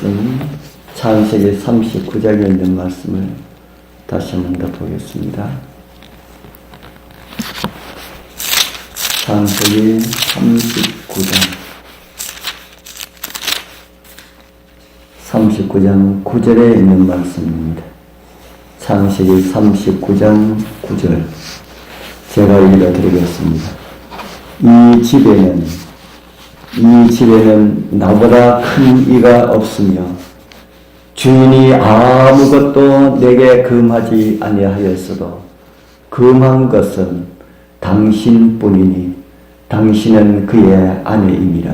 말씀, 창세기 39장에 있는 말씀을 다시 한 번 더 보겠습니다. 창세기 39장 9절에 있는 말씀입니다. 창세기 39장 9절 제가 읽어드리겠습니다. 이 집에는 나보다 큰 이가 없으며 주인이 아무것도 내게 금하지 아니하였어도 금한 것은 당신뿐이니 당신은 그의 아내임이라.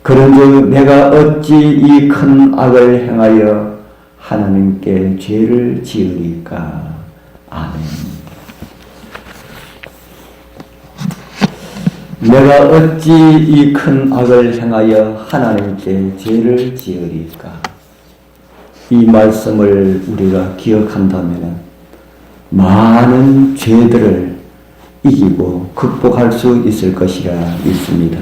그런즉 내가 어찌 이 큰 악을 행하여 하나님께 죄를 지으리까. 아멘. 내가 어찌 이 큰 악을 행하여 하나님께 죄를 지으리까. 이 말씀을 우리가 기억한다면 많은 죄들을 이기고 극복할 수 있을 것이라 믿습니다.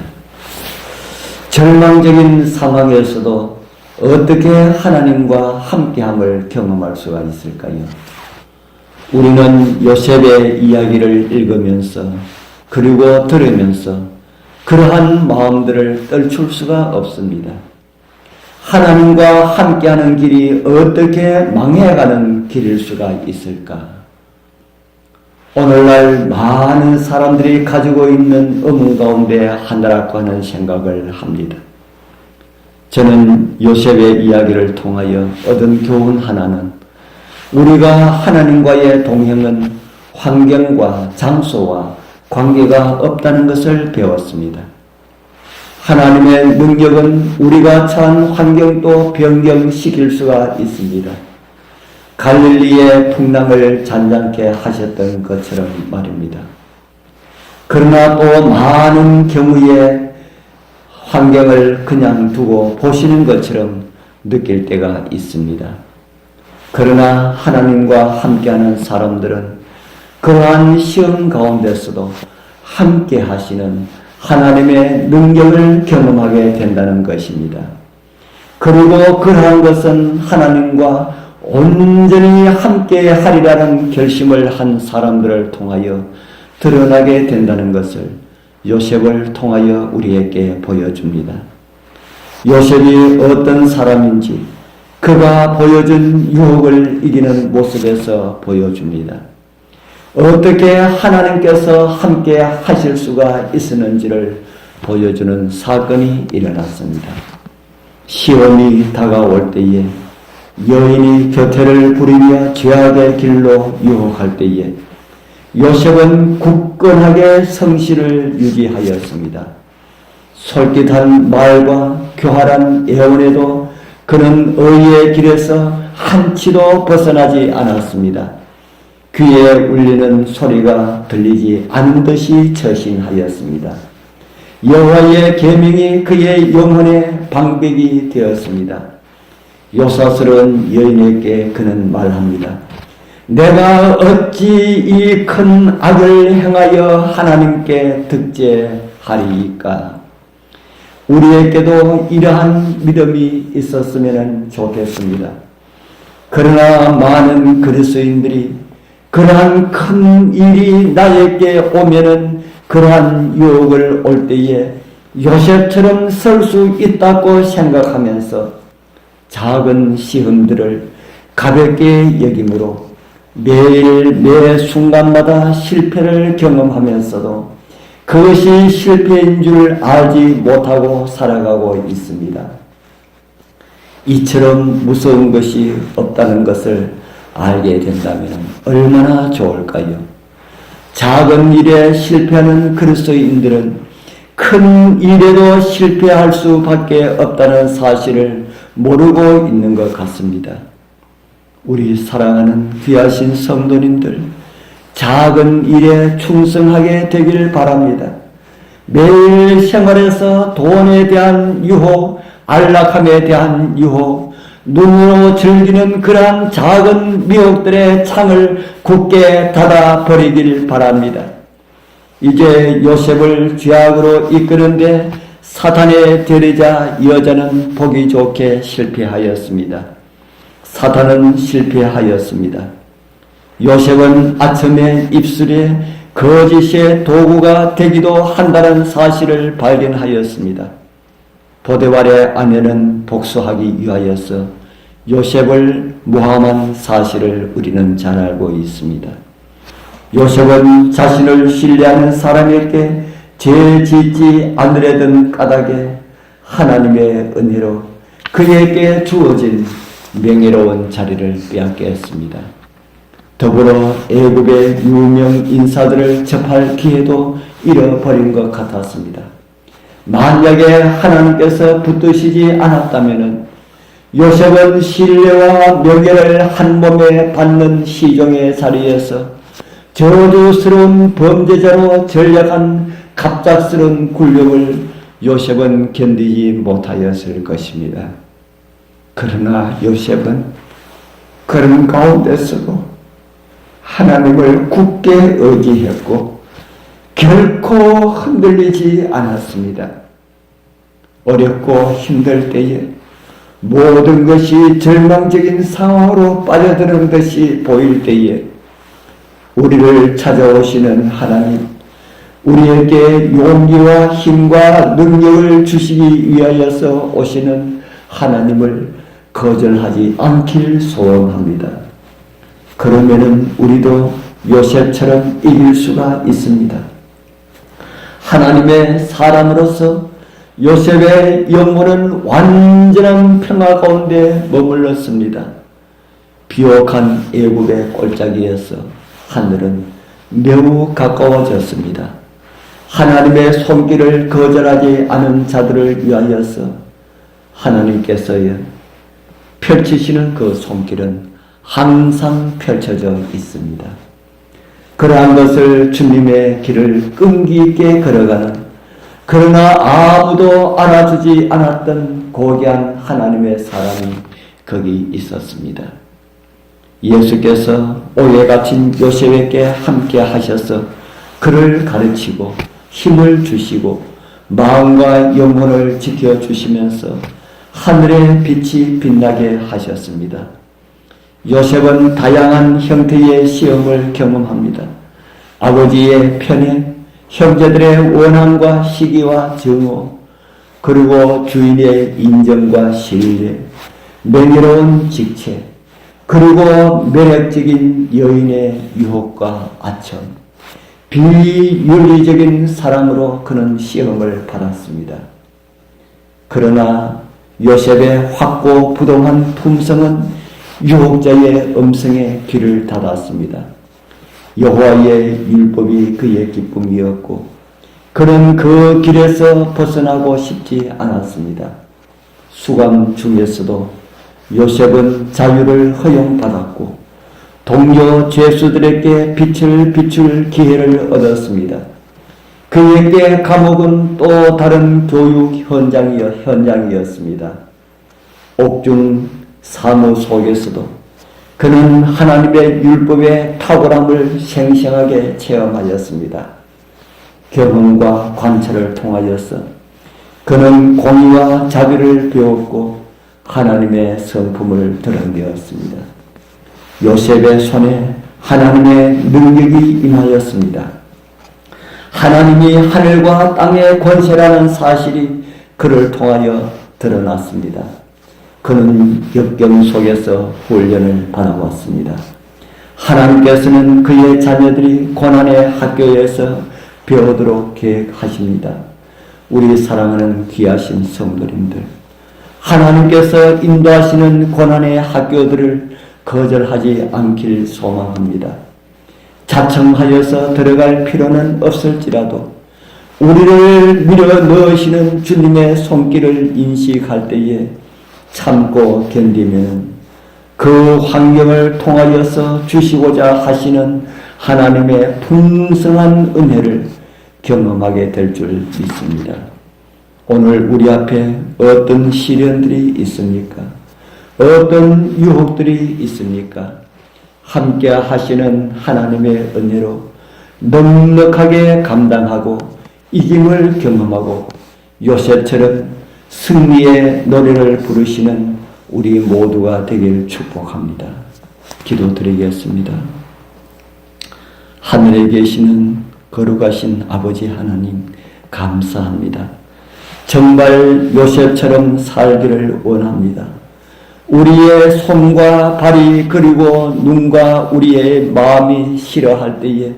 절망적인 상황에서도 어떻게 하나님과 함께함을 경험할 수가 있을까요? 우리는 요셉의 이야기를 읽으면서 그리고 들으면서 그러한 마음들을 떨칠 수가 없습니다. 하나님과 함께하는 길이 어떻게 망해가는 길일 수가 있을까? 오늘날 많은 사람들이 가지고 있는 의문 가운데 하나라고 하는 생각을 합니다. 저는 요셉의 이야기를 통하여 얻은 교훈 하나는 우리가 하나님과의 동행은 환경과 장소와 관계가 없다는 것을 배웠습니다. 하나님의 능력은 우리가 처한 환경도 변경시킬 수가 있습니다. 갈릴리의 풍랑을 잔잔케 하셨던 것처럼 말입니다. 그러나 또 많은 경우에 환경을 그냥 두고 보시는 것처럼 느낄 때가 있습니다. 그러나 하나님과 함께하는 사람들은 그러한 시험 가운데서도 함께 하시는 하나님의 능력을 경험하게 된다는 것입니다. 그리고 그러한 것은 하나님과 온전히 함께 하리라는 결심을 한 사람들을 통하여 드러나게 된다는 것을 요셉을 통하여 우리에게 보여줍니다. 요셉이 어떤 사람인지 그가 보여준 유혹을 이기는 모습에서 보여줍니다. 어떻게 하나님께서 함께 하실 수가 있었는지를 보여주는 사건이 일어났습니다. 시험이 다가올 때에 여인이 교태를 부리며 죄악의 길로 유혹할 때에 요셉은 굳건하게 성실을 유지하였습니다. 솔깃한 말과 교활한 애원에도 그는 의의 길에서 한치도 벗어나지 않았습니다. 귀에 울리는 소리가 들리지 않는 듯이 처신하였습니다. 여호와의 계명이 그의 영혼의 방백이 되었습니다. 요사스러운 여인에게 그는 말합니다. 내가 어찌 이 큰 악을 행하여 하나님께 득죄하리이까. 우리에게도 이러한 믿음이 있었으면 좋겠습니다. 그러나 많은 그리스도인들이 그러한 큰 일이 나에게 오면은 그러한 유혹을 올 때에 요셉처럼 설 수 있다고 생각하면서 작은 시험들을 가볍게 여김으로 매일 매 순간마다 실패를 경험하면서도 그것이 실패인 줄 알지 못하고 살아가고 있습니다. 이처럼 무서운 것이 없다는 것을 알게 된다면 얼마나 좋을까요? 작은 일에 실패하는 그리스도인들은 큰 일에도 실패할 수밖에 없다는 사실을 모르고 있는 것 같습니다. 우리 사랑하는 귀하신 성도님들, 작은 일에 충성하게 되길 바랍니다. 매일 생활에서 돈에 대한 유혹, 안락함에 대한 유혹, 눈으로 즐기는 그러한 작은 미혹들의 창을 굳게 닫아 버리길 바랍니다. 이제 요셉을 죄악으로 이끄는데 사탄에 들이자 여자는 보기 좋게 실패하였습니다. 사탄은 실패하였습니다. 요셉은 아첨의 입술에 거짓의 도구가 되기도 한다는 사실을 발견하였습니다. 보데발의 아내는 복수하기 위하여서 요셉을 모함한 사실을 우리는 잘 알고 있습니다. 요셉은 자신을 신뢰하는 사람에게 죄 짓지 않으려던 까닭에 하나님의 은혜로 그에게 주어진 명예로운 자리를 빼앗겼습니다. 더불어 애굽의 유명 인사들을 접할 기회도 잃어버린 것 같았습니다. 만약에 하나님께서 붙드시지 않았다면 요셉은 신뢰와 명예를 한 몸에 받는 시종의 자리에서 저주스러운 범죄자로 전락한 갑작스러운 굴욕을 요셉은 견디지 못하였을 것입니다. 그러나 요셉은 그런 가운데서도 하나님을 굳게 의지했고 결코 흔들리지 않았습니다. 어렵고 힘들 때에 모든 것이 절망적인 상황으로 빠져드는 듯이 보일 때에 우리를 찾아오시는 하나님, 우리에게 용기와 힘과 능력을 주시기 위하여서 오시는 하나님을 거절하지 않길 소원합니다. 그러면은 우리도 요셉처럼 이길 수가 있습니다. 하나님의 사람으로서 요셉의 영혼은 완전한 평화 가운데 머물렀습니다. 비옥한 애굽의 골짜기에서 하늘은 매우 가까워졌습니다. 하나님의 손길을 거절하지 않은 자들을 위하여서 하나님께서 펼치시는 그 손길은 항상 펼쳐져 있습니다. 그러한 것을 주님의 길을 끈기 있게 걸어가는, 그러나 아무도 알아주지 않았던 고귀한 하나님의 사람이 거기 있었습니다. 예수께서 오해 갇힌 요셉에게 함께 하셔서 그를 가르치고 힘을 주시고 마음과 영혼을 지켜주시면서 하늘의 빛이 빛나게 하셨습니다. 요셉은 다양한 형태의 시험을 경험합니다. 아버지의 편애, 형제들의 원함과 시기와 증오, 그리고 주인의 인정과 신뢰, 명예로운 직책, 그리고 매력적인 여인의 유혹과 아첨, 비윤리적인 사랑으로 그는 시험을 받았습니다. 그러나 요셉의 확고부동한 품성은 유혹자의 음성에 귀를 닫았습니다. 여호와의 율법이 그의 기쁨이었고 그는 그 길에서 벗어나고 싶지 않았습니다. 수감 중에서도 요셉은 자유를 허용받았고 동료 죄수들에게 빛을 비출 기회를 얻었습니다. 그에게 감옥은 또 다른 교육 현장이었습니다. 옥중 사무 속에서도 그는 하나님의 율법의 탁월함을 생생하게 체험하였습니다. 경험과 관찰을 통하여서 그는 공의와 자비를 배웠고 하나님의 성품을 드러내었습니다. 요셉의 손에 하나님의 능력이 임하였습니다. 하나님이 하늘과 땅의 권세라는 사실이 그를 통하여 드러났습니다. 그는 역경 속에서 훈련을 받아왔습니다. 하나님께서는 그의 자녀들이 고난의 학교에서 배우도록 계획하십니다. 우리 사랑하는 귀하신 성도님들, 하나님께서 인도하시는 고난의 학교들을 거절하지 않길 소망합니다. 자청하여서 들어갈 필요는 없을지라도 우리를 밀어 넣으시는 주님의 손길을 인식할 때에 참고 견디면 그 환경을 통하여서 주시고자 하시는 하나님의 풍성한 은혜를 경험하게 될 줄 믿습니다. 오늘 우리 앞에 어떤 시련들이 있습니까? 어떤 유혹들이 있습니까? 함께 하시는 하나님의 은혜로 넉넉하게 감당하고 이김을 경험하고 요셉처럼 승리의 노래를 부르시는 우리 모두가 되기를 축복합니다. 기도드리겠습니다. 하늘에 계시는 거룩하신 아버지 하나님, 감사합니다. 정말 요셉처럼 살기를 원합니다. 우리의 손과 발이 그리고 눈과 우리의 마음이 싫어할 때에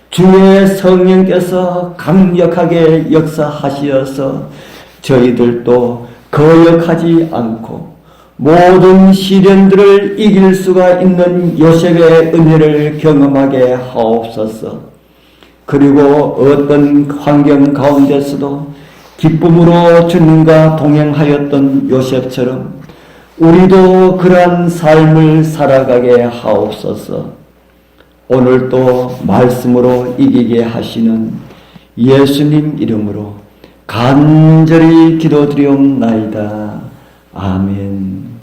주의 성령께서 강력하게 역사하시어서 저희들도 거역하지 않고 모든 시련들을 이길 수가 있는 요셉의 은혜를 경험하게 하옵소서. 그리고 어떤 환경 가운데서도 기쁨으로 주님과 동행하였던 요셉처럼 우리도 그러한 삶을 살아가게 하옵소서. 오늘도 말씀으로 이기게 하시는 예수님 이름으로 간절히 기도드리옵나이다. 아멘.